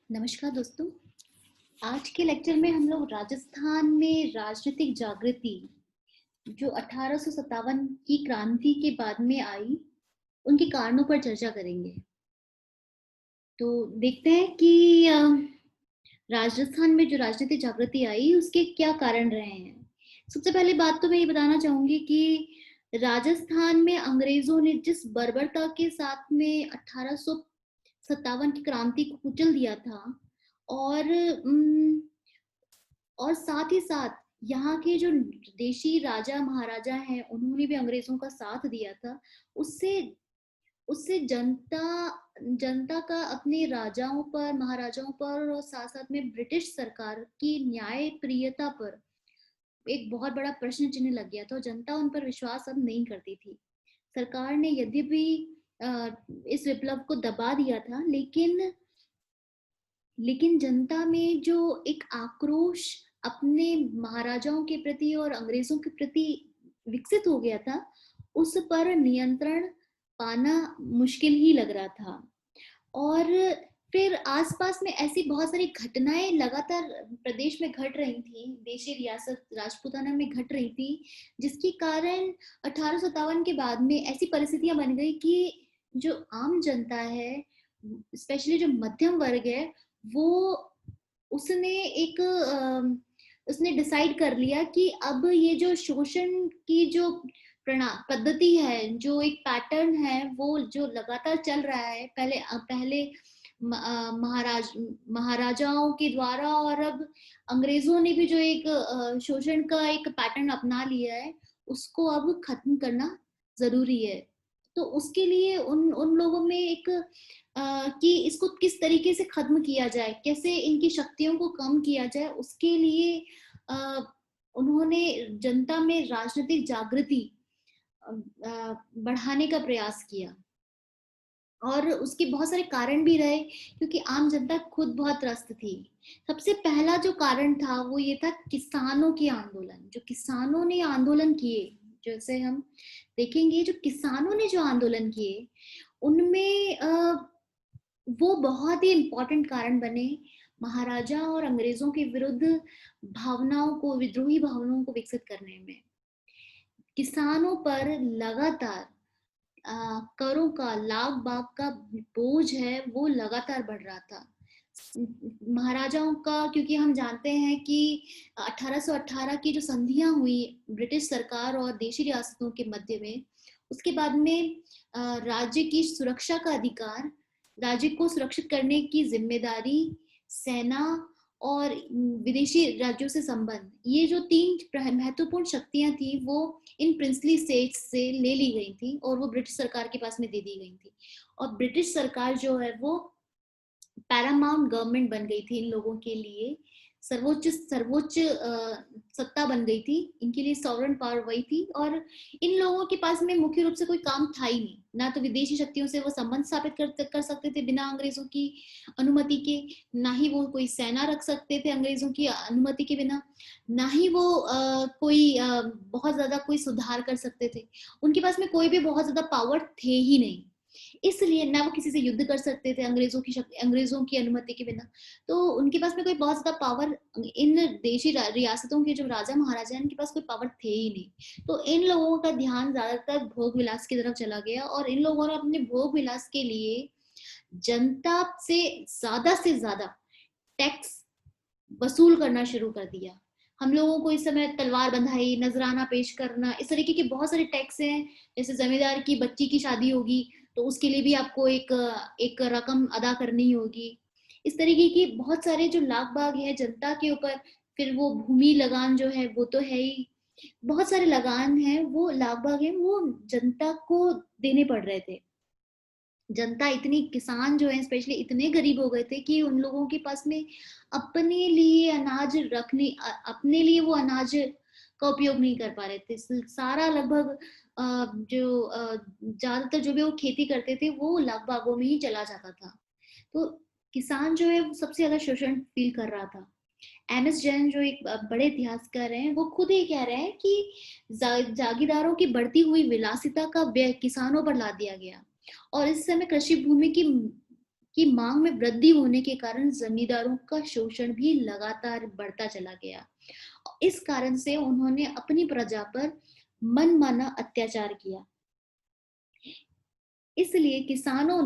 नमस्कार दोस्तों। आज के लेक्चर में हम लोग राजस्थान में राजनीतिक जागृति जो 1857 की क्रांति के बाद में आई, उनके कारणों पर चर्चा करेंगे। तो देखते हैं कि राजस्थान में जो राजनीतिक जागृति आई उसके क्या कारण रहे हैं। सबसे पहले बात तो मैं ये बताना चाहूंगी कि राजस्थान में अंग्रेजों ने जिस बर्बरता के साथ में 1857 की क्रांति को कुचल दिया था, और साथ ही साथ यहाँ के जो देशी राजा महाराजा हैं उन्होंने भी अंग्रेजों का साथ दिया था। उससे उससे जनता का अपने राजाओं पर, महाराजाओं पर और साथ साथ में ब्रिटिश सरकार की न्याय प्रियता पर एक बहुत बड़ा प्रश्न चिन्ह लग गया था और जनता उन पर विश्वास अब नहीं करती थी। सरकार ने यद्यपि इस विप्लव को दबा दिया था, लेकिन जनता में जो एक आक्रोश अपने महाराजाओं के प्रति और अंग्रेजों के प्रति विकसित हो गया था, उस पर नियंत्रण पाना मुश्किल ही लग रहा था। और फिर आसपास में ऐसी बहुत सारी घटनाएं लगातार प्रदेश में घट रही थी, देशी रियासत राजपूताना में घट रही थी, जिसके कारण 1857 के बाद में ऐसी परिस्थितियां बन गई कि जो आम जनता है, स्पेशली जो मध्यम वर्ग है, वो उसने एक उसने डिसाइड कर लिया कि अब ये जो शोषण की जो पद्धति है, जो एक पैटर्न है, वो जो लगातार चल रहा है, पहले महाराजाओं के द्वारा और अब अंग्रेजों ने भी जो एक शोषण का एक पैटर्न अपना लिया है, उसको अब खत्म करना जरूरी है। तो उसके लिए उन उन लोगों में एक कि इसको किस तरीके से खत्म किया जाए, कैसे इनकी शक्तियों को कम किया जाए, उसके लिए उन्होंने जनता में राजनीतिक जागृति बढ़ाने का प्रयास किया। और उसके बहुत सारे कारण भी रहे, क्योंकि आम जनता खुद बहुत त्रस्त थी। सबसे पहला जो कारण था वो ये था किसानों के आंदोलन। जो किसानों ने आंदोलन किए, जैसे हम देखेंगे, जो किसानों ने जो आंदोलन किए उनमें वो बहुत ही इम्पोर्टेंट कारण बने महाराजा और अंग्रेजों के विरुद्ध विद्रोही भावनाओं को विकसित करने में। किसानों पर लगातार करों का, लाख बाग का बोझ है, वो लगातार बढ़ रहा था। महाराजाओं का, क्योंकि हम जानते हैं कि 1818 की जो संधियां हुई ब्रिटिश सरकार और देशी रियासतों के मध्य में, उसके बाद में राज्य की सुरक्षा का अधिकार, राज्य को सुरक्षित करने की जिम्मेदारी, सेना और विदेशी राज्यों से संबंध, ये जो तीन महत्वपूर्ण शक्तियां थी वो इन प्रिंसली स्टेट्स से ले ली गई थी और वो ब्रिटिश सरकार के पास में दे दी गई थी। और ब्रिटिश सरकार जो है वो पैरामाउंट गवर्नमेंट बन गई थी, इन लोगों के लिए सर्वोच्च सर्वोच्च सत्ता बन गई थी, इनके लिए सॉवरन पावर वही थी। और इन लोगों के पास में मुख्य रूप से कोई काम था ही नहीं, ना तो विदेशी शक्तियों से वो संबंध स्थापित कर सकते थे बिना अंग्रेजों की अनुमति के, ना ही वो कोई सेना रख सकते थे अंग्रेजों की अनुमति के बिना, ना ही वो बहुत ज्यादा कोई सुधार कर सकते थे। उनके पास में कोई भी बहुत ज्यादा पावर थे ही नहीं, इसलिए ना वो किसी से युद्ध कर सकते थे अंग्रेजों की अनुमति के बिना। तो उनके पास में कोई बहुत ज्यादा पावर, इन देशी रियासतों के जो राजा महाराजा, इनके पास कोई पावर थे ही नहीं। तो इन लोगों का ध्यान ज्यादातर भोग विलास की तरफ चला गया और इन लोगों ने अपने भोग विलास के लिए जनता से ज्यादा टैक्स वसूल करना शुरू कर दिया। हम लोगों को इस समय तलवार बंधाई, नजराना पेश करना, इस तरीके के बहुत सारे टैक्स हैं। जैसे जमींदार की बच्ची की शादी होगी तो उसके लिए भी आपको एक एक रकम अदा करनी होगी। इस तरीके की बहुत सारे जो लाग बाग है जनता के ऊपर, फिर वो भूमि लगान जो है वो तो है ही, बहुत सारे लगान है, वो लाग बाग है, वो जनता को देने पड़ रहे थे। जनता इतनी, किसान जो है स्पेशली, इतने गरीब हो गए थे कि उन लोगों के पास में अपने लिए अनाज अपने लिए वो अनाज का उपयोग नहीं कर पा रहे थे। सारा लगभग जो ज्यादातर जो भी वो खेती करते थे वो लाख बागों में ही चला जाता था। तो किसान जो है वो सबसे ज्यादा शोषण फील कर रहा था। एम एस जैन जो एक बड़े इतिहासकार हैं, वो खुद ये कह रहे हैं कि जागीरदारों की बढ़ती हुई विलासिता का व्यय किसानों पर ला दिया गया और इस समय कृषि भूमि कि मांग में वृद्धि होने के कारण जमींदारों का शोषण भी लगातार बढ़ता चला गया। इस कारण से उन्होंने अपनी प्रजा पर मनमाना अत्याचार किया। इसलिए किसानों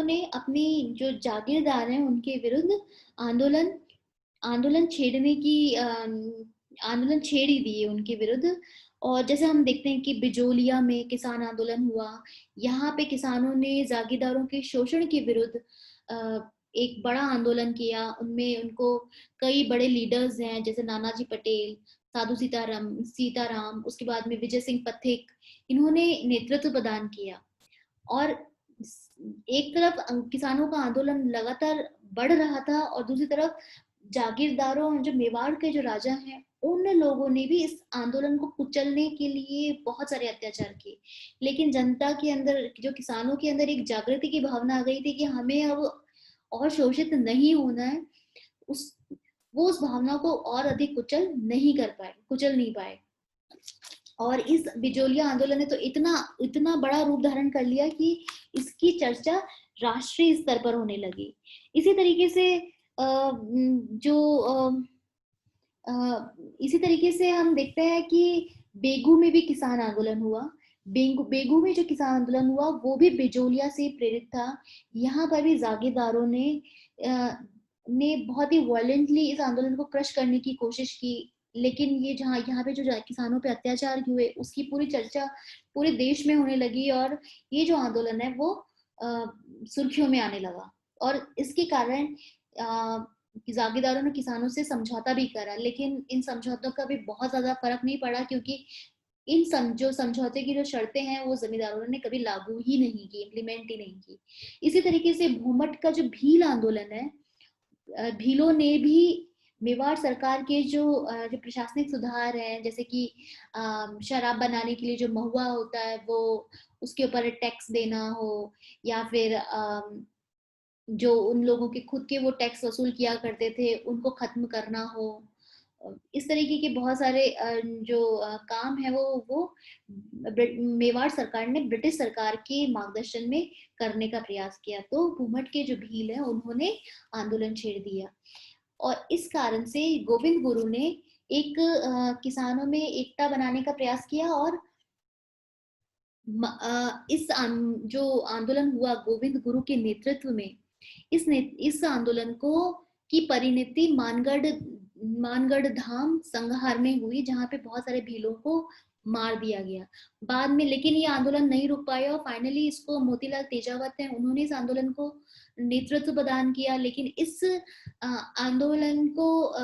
ने अपनी जो जागीरदार हैं उनके विरुद्ध आंदोलन आंदोलन छेड़ने की आंदोलन छेड़ ही दिए उनके विरुद्ध। और जैसे हम देखते हैं कि बिजोलिया में किसान आंदोलन हुआ। यहाँ पे किसानों ने जागीरदारों के शोषण के विरुद्ध एक बड़ा आंदोलन किया। उनमें उनको कई बड़े लीडर्स हैं, जैसे नानाजी पटेल, साधु सीताराम, उसके बाद में विजय सिंह पथिक, इन्होंने नेतृत्व प्रदान किया। और एक तरफ किसानों का आंदोलन लगातार बढ़ रहा था और दूसरी तरफ जागीरदारों, जो मेवाड़ के जो राजा हैं, उन लोगों ने भी इस आंदोलन को कुचलने के लिए बहुत सारे अत्याचार किए। लेकिन जनता के अंदर, जो किसानों के अंदर एक जागृति की भावना आ गई थी कि हमें अब और शोषित नहीं होना है। वो उस भावना को और अधिक कुचल नहीं पाए। और इस बिजोलिया आंदोलन ने तो इतना बड़ा रूप धारण कर लिया कि इसकी चर्चा राष्ट्रीय स्तर पर होने लगी। इसी तरीके से इसी तरीके से हम देखते हैं कि बेगू में भी किसान आंदोलन हुआ। बेगू में जो किसान आंदोलन हुआ वो भी बिजोलिया से प्रेरित था। यहाँ पर भी जागीरदारों ने बहुत ही वायलेंटली इस आंदोलन को क्रश करने की कोशिश की। लेकिन ये यहाँ पे जो किसानों पे अत्याचार हुए उसकी पूरी चर्चा पूरे देश में होने लगी और ये जो आंदोलन है वो सुर्खियों में आने लगा। और इसके कारण जागीरदारों ने किसानों से समझौता भी करा, लेकिन इन समझौतों का भी बहुत ज्यादा फर्क नहीं पड़ा, क्योंकि जो समझौते की जो शर्तें हैं वो जमींदारों ने कभी लागू ही नहीं की, इम्प्लीमेंट ही नहीं की। इसी तरीके से भूमट का जो भील आंदोलन है, भीलों ने भी मेवाड़ सरकार के जो प्रशासनिक सुधार हैं, जैसे कि शराब बनाने के लिए जो महुआ होता है वो उसके ऊपर टैक्स देना हो, या फिर जो उन लोगों के खुद के वो टैक्स वसूल किया करते थे उनको खत्म करना हो। इस तरीके के बहुत सारे जो काम है वो मेवाड़ सरकार ने ब्रिटिश सरकार के मार्गदर्शन में करने का प्रयास किया। तो भूमट के जो भील है उन्होंने आंदोलन छेड़ दिया और इस कारण से गोविंद गुरु ने एक किसानों में एकता बनाने का प्रयास किया। और जो आंदोलन हुआ गोविंद गुरु के नेतृत्व में, इस आंदोलन की परिणति मानगढ़ धाम संहार में हुई, जहां पे बहुत सारे भीलों को मार दिया गया बाद में। लेकिन ये आंदोलन नहीं रुक पाया और फाइनली इसको मोतीलाल तेजावत है उन्होंने इस आंदोलन को नेतृत्व प्रदान किया। लेकिन इस आंदोलन को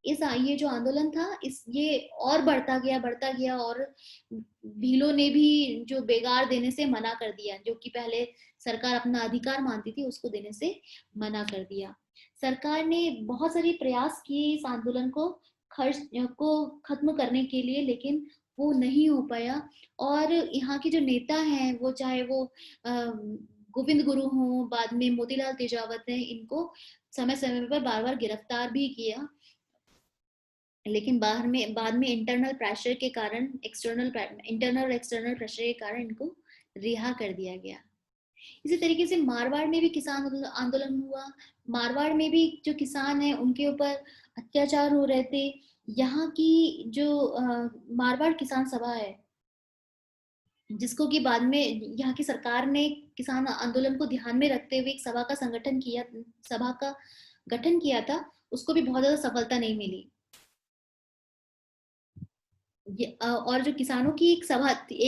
ये जो आंदोलन था ये और बढ़ता गया और भीलों ने भी जो बेगार देने से मना कर दिया, जो कि पहले सरकार अपना अधिकार मानती थी उसको देने से मना कर दिया। सरकार ने बहुत सारे प्रयास किए इस आंदोलन को खत्म करने के लिए, लेकिन वो नहीं हो पाया। और यहाँ के जो नेता हैं, वो चाहे वो गोविंद गुरु हो, बाद में मोतीलाल तेजावत है, इनको समय समय पर बार बार गिरफ्तार भी किया। लेकिन बाद में इंटरनल प्रेशर के कारण, इंटरनल और एक्सटर्नल प्रेशर के कारण इनको रिहा कर दिया गया। इसी तरीके से मारवाड़ में भी किसान आंदोलन हुआ। मारवाड़ में भी जो किसान हैं उनके ऊपर अत्याचार हो रहे थे। यहाँ की जो मारवाड़ किसान सभा है, जिसको कि बाद में यहाँ की सरकार ने किसान आंदोलन को ध्यान में रखते हुए एक सभा का गठन किया था, उसको भी बहुत ज्यादा सफलता नहीं मिली। और जो किसानों की एक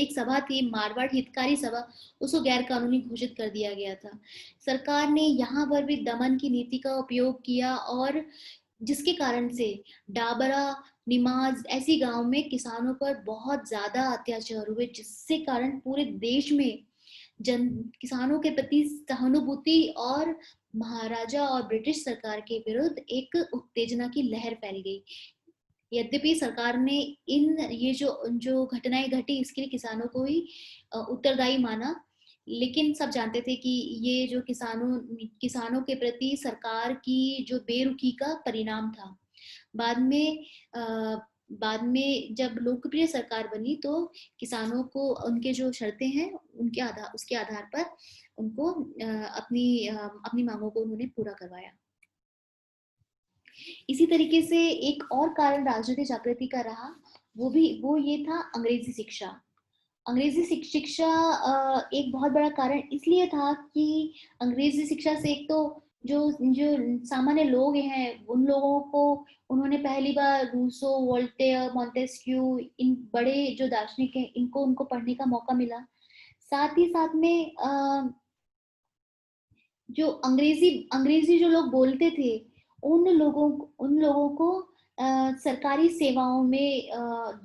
सभा थी मारवाड़ हितकारी सभा, उसको गैर कानूनी घोषित कर दिया गया था। सरकार ने यहाँ पर भी दमन की नीति का उपयोग किया और जिसके कारण से डाबरा, निमाज ऐसी गांव में किसानों पर बहुत ज्यादा अत्याचार हुए, जिससे कारण पूरे देश में किसानों के प्रति सहानुभूति और महाराजा और ब्रिटिश सरकार के विरुद्ध एक उत्तेजना की लहर फैल गई। यद्यपि सरकार ने ये जो घटनाएं घटी इसके लिए किसानों को ही उत्तरदायी माना, लेकिन सब जानते थे कि ये जो किसानों के प्रति सरकार की जो बेरुखी का परिणाम था। बाद में जब लोकप्रिय सरकार बनी तो किसानों को उनके जो शर्तें हैं उसके आधार पर उनको अपनी मांगों को उन्होंने पूरा करवाया। इसी तरीके से एक और कारण राजनीतिक जागृति का रहा, वो ये था अंग्रेजी शिक्षा। अंग्रेजी शिक्षा एक बहुत बड़ा कारण इसलिए था कि अंग्रेजी शिक्षा से एक तो जो जो सामान्य लोग हैं उन लोगों को उन्होंने पहली बार रूसो, वोल्टेयर, मॉन्टेस्क्यू, इन बड़े जो दार्शनिक हैं इनको उनको पढ़ने का मौका मिला। साथ ही साथ में जो अंग्रेजी अंग्रेजी जो लोग बोलते थे उन लोगों को सरकारी सेवाओं में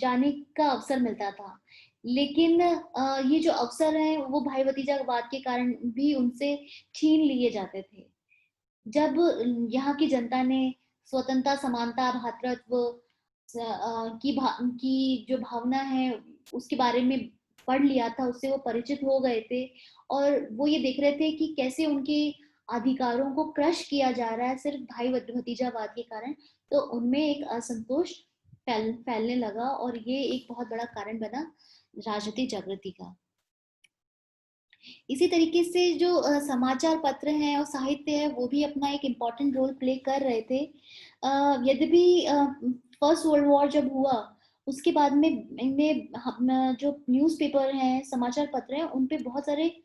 जाने का अवसर मिलता था। लेकिन ये जो अवसर हैं वो भाई भतीजावाद के कारण भी उनसे छीन लिए जाते थे। जब यहाँ की जनता ने स्वतंत्रता, समानता, भ्रातृत्व की जो भावना है उसके बारे में पढ़ लिया था, उससे वो परिचित हो गए थे और वो ये देख रहे थे कि कैसे उनके अधिकारों को क्रश किया जा रहा है सिर्फ भाई भतीजावाद के कारण। तो उनमें एक असंतोष फैलने लगा और ये एक बहुत बड़ा कारण बना राजनीतिक जागृति का। इसी तरीके से जो समाचार पत्र हैं और साहित्य है वो भी अपना एक इम्पॉर्टेंट रोल प्ले कर रहे थे। यद्यपि फर्स्ट वर्ल्ड वॉर जब हुआ उसके बाद में जो न्यूज़पेपर हैं, समाचार पत्र हैं, उन पे बहुत सारे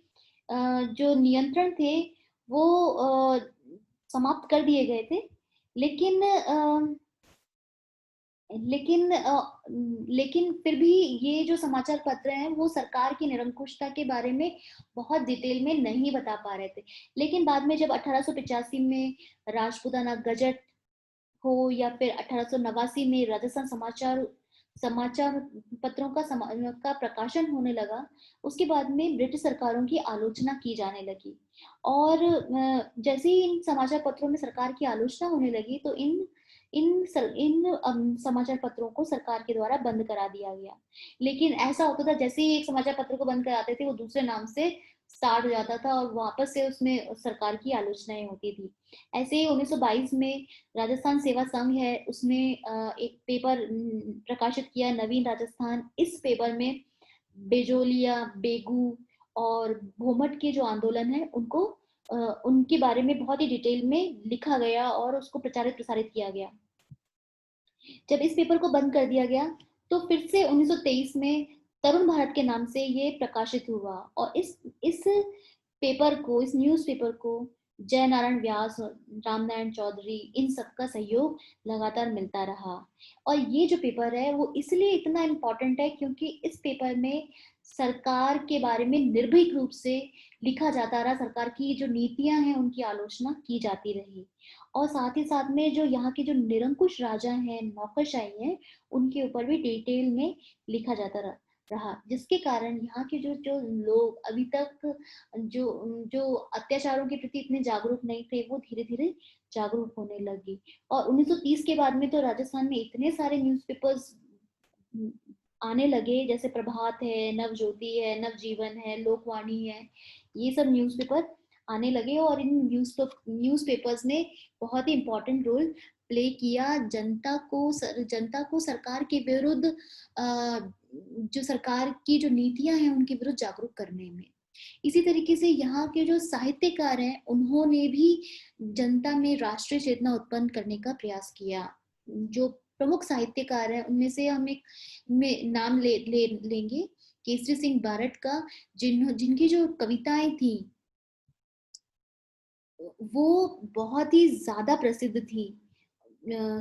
जो नियंत्रण थे वो समाप्त कर दिए गए थे। लेकिन लेकिन लेकिन फिर भी ये जो समाचार पत्र हैं वो सरकार की निरंकुशता के बारे में बहुत डिटेल में नहीं बता पा रहे थे। लेकिन बाद में जब 1885 में राजपूताना गजट हो या फिर 1889 में राजस्थान समाचार समाचार पत्रों का प्रकाशन होने लगा, उसके बाद में ब्रिटिश सरकारों की आलोचना की जाने लगी। और जैसे ही इन समाचार पत्रों में सरकार की आलोचना होने लगी तो इन समाचार पत्रों को सरकार के द्वारा बंद करा दिया गया। लेकिन ऐसा होता था जैसे ही एक समाचार पत्र को बंद कराते थे वो दूसरे नाम से स्टार्ट हो जाता था और वापस से उसमें सरकार की आलोचनाएं होती थी। ऐसे ही 1922 में राजस्थान सेवा संघ है उसने एक पेपर प्रकाशित किया, नवीन राजस्थान। इस पेपर में बेजोलिया, बेगू और भोमट के जो आंदोलन है उनके बारे में बहुत ही डिटेल में लिखा गया और उसको प्रचारित प्रसारित किया गया। जब इस पेपर को बंद कर दिया गया तो फिर से 1923 में तरुण भारत के नाम से ये प्रकाशित हुआ और इस इस न्यूज़पेपर को जय नारायण व्यास, रामनारायण चौधरी, इन सबका सहयोग लगातार मिलता रहा। और ये जो पेपर है वो इसलिए इतना इम्पोर्टेंट है क्योंकि इस पेपर में सरकार के बारे में निर्भीक रूप से लिखा जाता रहा, सरकार की जो नीतियां हैं उनकी आलोचना की जाती रही और साथ ही साथ में जो यहाँ के जो निरंकुश राजा हैं, नौकरशाही हैं, उनके ऊपर भी डिटेल में लिखा जाता रहा, जिसके कारण यहाँ के जो जो लोग अभी तक जो अत्याचारों के प्रति इतने जागरूक नहीं थे वो धीरे धीरे जागरूक होने लगी। और 1930 के बाद में तो राजस्थान में इतने सारे न्यूज़पेपर्स आने लगे, जैसे प्रभात है, नवज्योति है, नवजीवन है, लोकवाणी है, ये सब न्यूज़पेपर आने लगे और इन न्यूज़पेपर्स ने बहुत ही इम्पोर्टेंट रोल प्ले किया जनता को सरकार के विरुद्ध जो सरकार की जो नीतियां हैं उनके विरुद्ध जागरूक करने में। इसी तरीके से यहाँ के जो साहित्यकार हैं उन्होंने भी जनता में राष्ट्रीय चेतना उत्पन्न करने का प्रयास किया। जो प्रमुख साहित्यकार हैं उनमें से हम एक में नाम लेंगे केसरी सिंह बारट का, जिनकी जो कविताएं थी वो बहुत ही ज्यादा प्रसिद्ध थी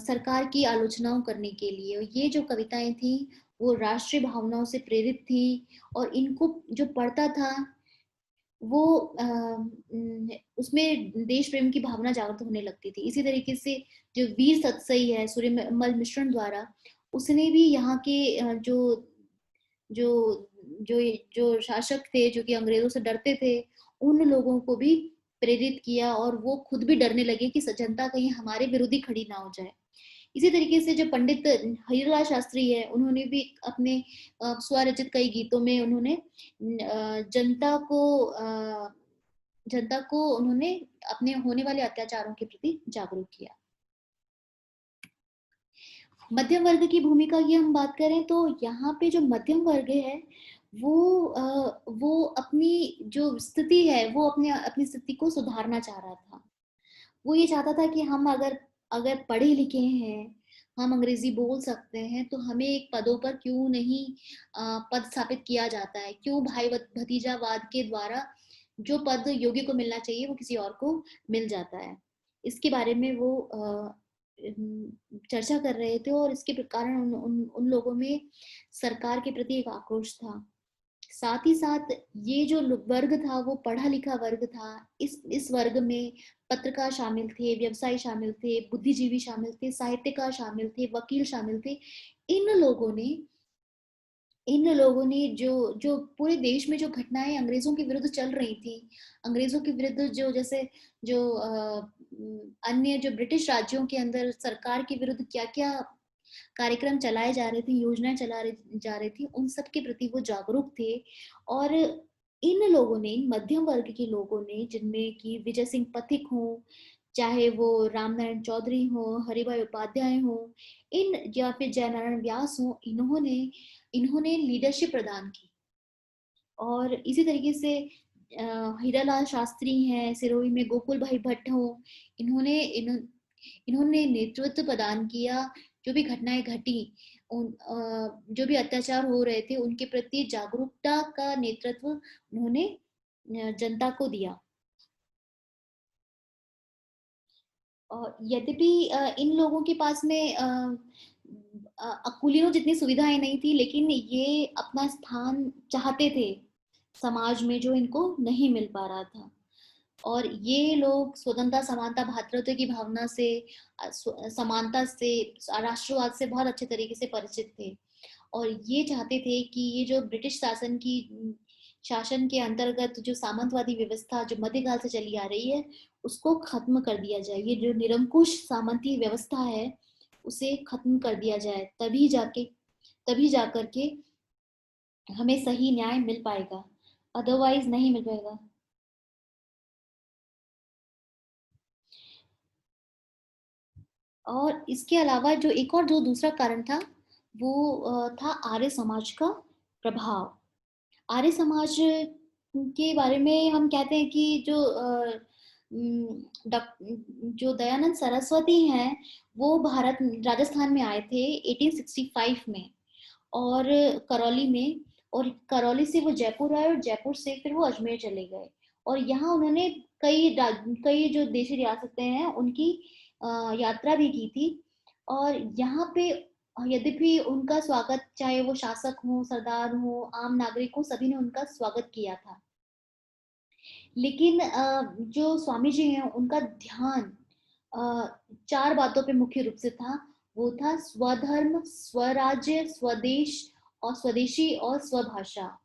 सरकार की आलोचनाओं करने के लिए। ये जो कविताएं थी वो राष्ट्रीय भावनाओं से प्रेरित थी और इनको जो पढ़ता था वो उसमें देश प्रेम की भावना जागृत होने लगती थी। इसी तरीके से जो वीर सतसई है सूर्यमल मिश्रण द्वारा, उसने भी यहाँ के जो जो जो शासक थे जो कि अंग्रेजों से डरते थे उन लोगों को भी प्रेरित किया और वो खुद भी डरने लगे कि जनता कहीं हमारे विरोधी खड़ी ना हो जाए। इसी तरीके से जो पंडित हरिलाल शास्त्री है उन्होंने भी अपने स्वरचित कई गीतों में उन्होंने जनता को उन्होंने अपने होने वाले अत्याचारों के प्रति जागरूक किया। मध्यम वर्ग की भूमिका की हम बात करें तो यहाँ पे जो मध्यम वर्ग है वो अपनी जो स्थिति है, वो अपनी अपनी स्थिति को सुधारना चाह रहा था। वो ये चाहता था कि हम अगर अगर पढ़े लिखे हैं, हम अंग्रेजी बोल सकते हैं, तो हमें एक पदों पर क्यों नहीं पद स्थापित किया जाता है? क्यों भाई भतीजावाद के द्वारा जो पद योगी को मिलना चाहिए वो किसी और को मिल जाता है? इसके बारे में वो चर्चा कर रहे थे, और इसके कारण उन लोगों में सरकार के प्रति एक आक्रोश था। साथ ही साथ ये जो वर्ग था वो पढ़ा लिखा वर्ग था। इस वर्ग में पत्रकार शामिल थे, व्यवसायी शामिल थे, बुद्धिजीवी शामिल थे, साहित्यकार शामिल थे, वकील शामिल थे। इन लोगों ने इन लोगों ने जो जो पूरे देश में जो घटनाएं अंग्रेजों के विरुद्ध चल रही थी, अंग्रेजों के विरुद्ध जो जैसे जो अन्य जो ब्रिटिश राज्यों के अंदर सरकार के विरुद्ध क्या क्या कार्यक्रम चलाए जा रहे थे, योजनाएं जा रही थी, उन सब के प्रति वो जागरूक थे। और इन लोगों ने, इन मध्यम वर्ग के लोगों ने, जिनमें कि विजय सिंह पथिक हो, चाहे वो रामनारायण चौधरी हो, हरिभाई उपाध्याय हो, इन या फिर जयनारायण व्यास हो, इन्होंने लीडरशिप प्रदान की। और इसी तरीके से हीरालाल शास्त्री हैं, सिरोही में गोकुल भाई भट्ट हो, इन्होंने इन्होंने नेतृत्व प्रदान किया। जो भी घटनाएं घटी, जो भी अत्याचार हो रहे थे, उनके प्रति जागरूकता का नेतृत्व उन्होंने जनता को दिया। और यद्यपि इन लोगों के पास में कुलीनों जितनी सुविधाएं नहीं थी, लेकिन ये अपना स्थान चाहते थे समाज में, जो इनको नहीं मिल पा रहा था। और ये लोग स्वतंत्रता, समानता, भ्रातृत्व की भावना से, समानता से, राष्ट्रवाद से बहुत अच्छे तरीके से परिचित थे। और ये चाहते थे कि ये जो ब्रिटिश शासन के अंतर्गत जो सामंतवादी व्यवस्था जो मध्यकाल से चली आ रही है, उसको खत्म कर दिया जाए। ये जो निरंकुश सामंती व्यवस्था है, उसे खत्म कर दिया जाए, तभी जाकर के हमें सही न्याय मिल पाएगा, अदरवाइज नहीं मिल पाएगा। और इसके अलावा जो एक और जो दूसरा कारण था, वो था आर्य समाज का प्रभाव। आर्य समाज के बारे में हम कहते हैं कि जो दयानंद सरस्वती हैं, वो भारत राजस्थान में आए थे 1865 में, और करौली में। और करौली से वो जयपुर आए, और जयपुर से फिर वो अजमेर चले गए। और यहाँ उन्होंने कई जो देशी रियासतें हैं उनकी यात्रा भी की थी। और यहाँ पे यद्यपि उनका स्वागत, चाहे वो शासक हो, सरदार हो, आम नागरिक हो, सभी ने उनका स्वागत किया था। लेकिन जो स्वामी जी हैं, उनका ध्यान चार बातों पे मुख्य रूप से था। वो था स्वधर्म, स्वराज्य, स्वदेश और स्वदेशी और स्वभाषा।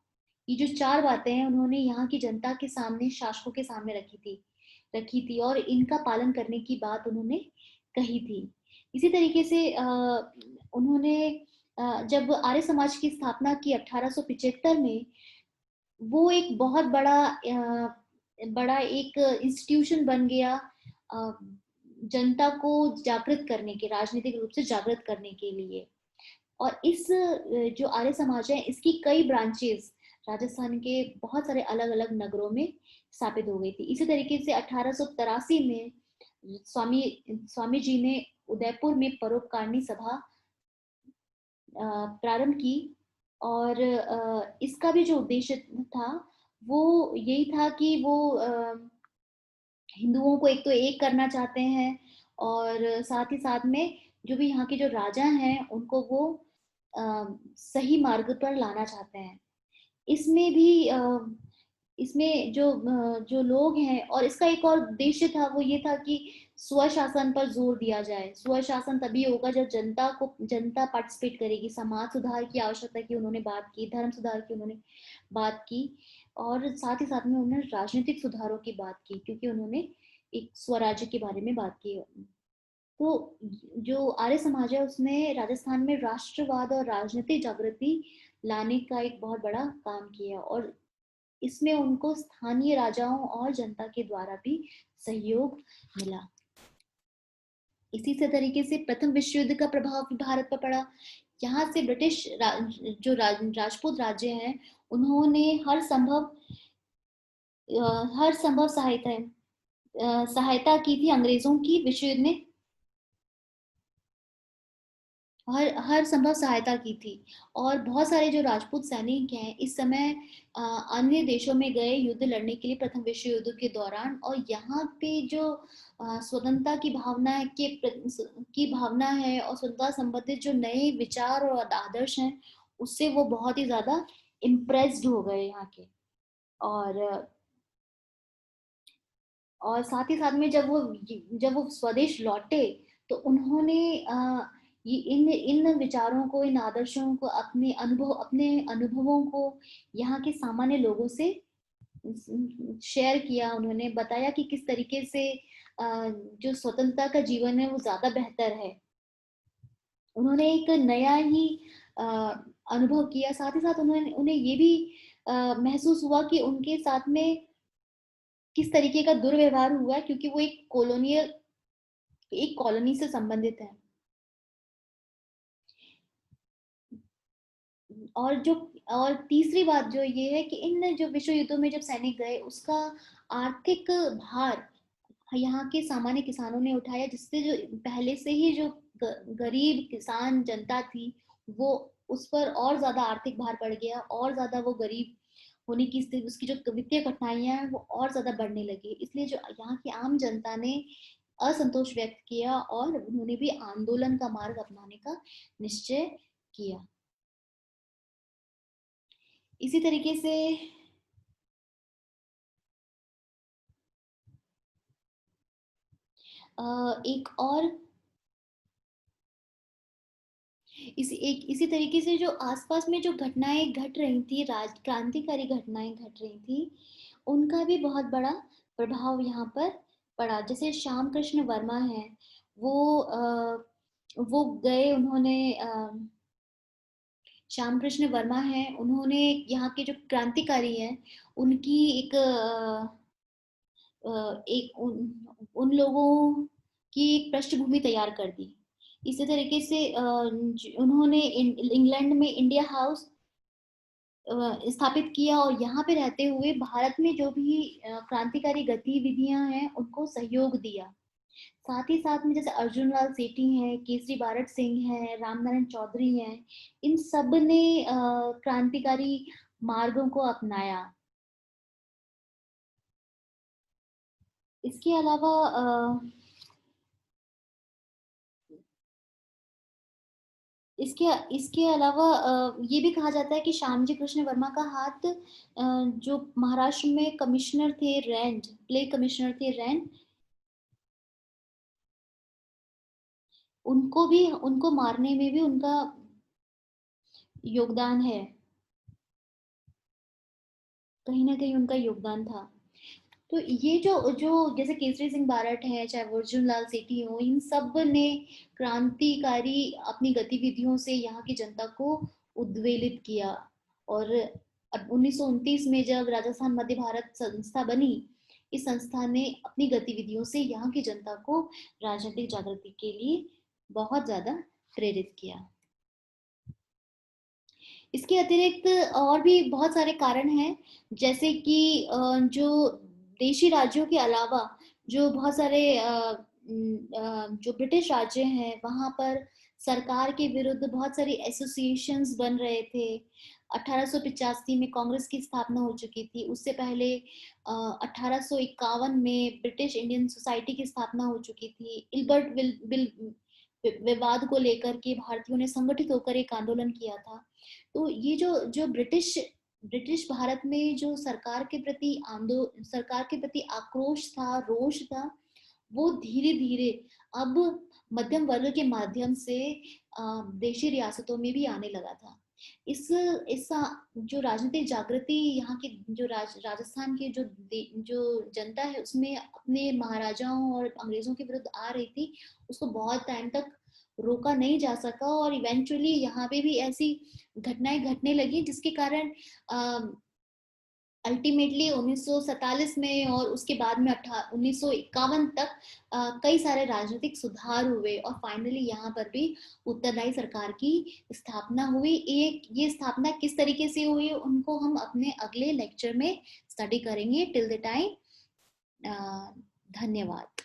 ये जो चार बातें हैं, उन्होंने यहाँ की जनता के सामने, शासकों के सामने रखी थी, और इनका पालन करने की बात उन्होंने कही थी। इसी तरीके से उन्होंने जब आर्य समाज की स्थापना की 1875 में, वो एक बहुत बड़ा एक इंस्टीट्यूशन बन गया, जनता को जागृत करने के, राजनीतिक रूप से जागृत करने के लिए। और इस जो आर्य समाज है, इसकी कई ब्रांचेस राजस्थान के बहुत सारे अलग अलग नगरों में स्थापित हो गई थी। इसी तरीके से 1883 में स्वामी स्वामी जी ने उदयपुर में परोपकारिणी सभा प्रारंभ की। और इसका भी जो उद्देश्य था, वो यही था कि वो हिंदुओं को एक तो एक करना चाहते हैं, और साथ ही साथ में जो भी यहाँ के जो राजा हैं, उनको वो सही मार्ग पर लाना चाहते हैं। इसमें भी इसमें जो लोग हैं, और इसका एक और उद्देश्य था, वो ये था कि स्वशासन पर जोर दिया जाए। स्वशासन तभी होगा जब जनता पार्टिसिपेट करेगी। समाज सुधार की आवश्यकता की उन्होंने बात की, धर्म सुधार की उन्होंने बात की, और साथ ही साथ में उन्होंने राजनीतिक सुधारों की बात की, क्योंकि उन्होंने एक स्वराज्य के बारे में बात की। तो जो आर्य समाज है, उसने राजस्थान में राष्ट्रवाद और राजनीतिक जागृति लाने का एक बहुत बड़ा काम किया, और इसमें उनको स्थानीय राजाओं और जनता के द्वारा भी सहयोग मिला। इसी से तरीके से प्रथम विश्व युद्ध का प्रभाव भी भारत पर पड़ा। यहाँ से ब्रिटिश जो राजपूत राज्य हैं, उन्होंने हर संभव सहायता की थी अंग्रेजों की विश्व युद्ध में, हर संभव सहायता की थी। और बहुत सारे जो राजपूत सैनिक हैं इस समय अन्य देशों में गए युद्ध लड़ने के लिए प्रथम विश्व युद्ध के दौरान, और यहाँ पे जो स्वतंत्रता की भावना है और स्वतंत्रता संबंधित जो नए विचार और आदर्श हैं उससे वो बहुत ही ज्यादा इम्प्रेस्ड हो गए यहाँ के। और साथ ही साथ में जब वो स्वदेश लौटे तो उन्होंने ये इन इन विचारों को, इन आदर्शों को, अपने अनुभवों को यहाँ के सामान्य लोगों से शेयर किया। उन्होंने बताया कि किस तरीके से जो स्वतंत्रता का जीवन है वो ज्यादा बेहतर है। उन्होंने एक नया ही अनुभव किया। साथ ही साथ उन्हें ये भी महसूस हुआ कि उनके साथ में किस तरीके का दुर्व्यवहार हुआ है, क्योंकि वो एक कॉलोनी से संबंधित है। और जो और तीसरी बात जो ये है कि इन जो विश्व युद्धों में जब सैनिक गए उसका आर्थिक भार यहाँ के सामान्य किसानों ने उठाया, जिससे जो पहले से ही जो गरीब किसान जनता थी वो उस पर और ज्यादा आर्थिक भार पड़ गया, और ज्यादा वो गरीब होने की स्थिति, उसकी जो वित्तीय कठिनाइयां हैं वो और ज्यादा बढ़ने लगी। इसलिए जो यहाँ की आम जनता ने असंतोष व्यक्त किया और उन्होंने भी आंदोलन का मार्ग अपनाने का निश्चय किया। इसी तरीके से एक और इसी तरीके से जो आसपास में जो घटनाएं घट रही थी, राज क्रांतिकारी घटनाएं घट रही थी, उनका भी बहुत बड़ा प्रभाव यहाँ पर पड़ा। जैसे श्याम कृष्ण वर्मा है, वो गए, उन्होंने श्याम कृष्ण वर्मा है, उन्होंने यहाँ के जो क्रांतिकारी हैं उनकी उन लोगों की एक पृष्ठभूमि तैयार कर दी। इसी तरीके से उन्होंने इंग्लैंड में इंडिया हाउस स्थापित किया, और यहाँ पे रहते हुए भारत में जो भी क्रांतिकारी गतिविधियां हैं उनको सहयोग दिया। साथ ही साथ में जैसे अर्जुन लाल सेठी हैं, केसरी भारत सिंह हैं, रामनारायण चौधरी हैं, इन सब ने क्रांतिकारी मार्गों को अपनाया। इसके अलावा इसके इसके अलावा ये भी कहा जाता है कि श्यामजी कृष्ण वर्मा का हाथ जो महाराष्ट्र में कमिश्नर थे रैंड, प्ले कमिश्नर थे रैंड, उनको मारने में भी उनका योगदान है, कहीं ना कहीं उनका योगदान था। तो ये जो जो जैसे केसरी सिंह बारट है, चाहे अर्जुन लाल सेठी हो, इन सब ने क्रांतिकारी अपनी गतिविधियों से यहाँ की जनता को उद्वेलित किया। और 1929 में जब राजस्थान मध्य भारत संस्था बनी, इस संस्था ने अपनी गतिविधियों से यहाँ की जनता को राजनीतिक जागृति के लिए बहुत ज्यादा प्रेरित किया। इसके अतिरिक्त और भी बहुत सारे कारण हैं, जैसे कि जो देशी राज्यों के अलावा जो बहुत सारे जो ब्रिटिश राज्य हैं वहां पर सरकार के विरुद्ध बहुत सारी एसोसिएशंस बन रहे थे। 1885 में कांग्रेस की स्थापना हो चुकी थी। उससे पहले 1851 में ब्रिटिश इंडियन सोसाइटी की स्थापना हो चुकी थी। इल्बर्ट बिल विवाद को लेकर के भारतीयों ने संगठित होकर एक आंदोलन किया था। तो ये जो जो ब्रिटिश भारत में जो सरकार के प्रति आक्रोश था, रोष था, वो धीरे धीरे अब मध्यम वर्ग के माध्यम से देशी रियासतों में भी आने लगा था। इस जो राजनीतिक जागृति यहाँ की जो राजस्थान के जो जनता है उसमें अपने महाराजाओं और अंग्रेजों के विरुद्ध आ रही थी, उसको बहुत टाइम तक रोका नहीं जा सका, और इवेंचुअली यहाँ पे भी ऐसी घटनाएं घटने लगी जिसके कारण अल्टीमेटली 1947 में और उसके बाद में 1951 तक कई सारे राजनीतिक सुधार हुए और फाइनली यहाँ पर भी उत्तरदायी सरकार की स्थापना हुई। एक ये स्थापना किस तरीके से हुई उनको हम अपने अगले लेक्चर में स्टडी करेंगे। टिल द टाइम धन्यवाद।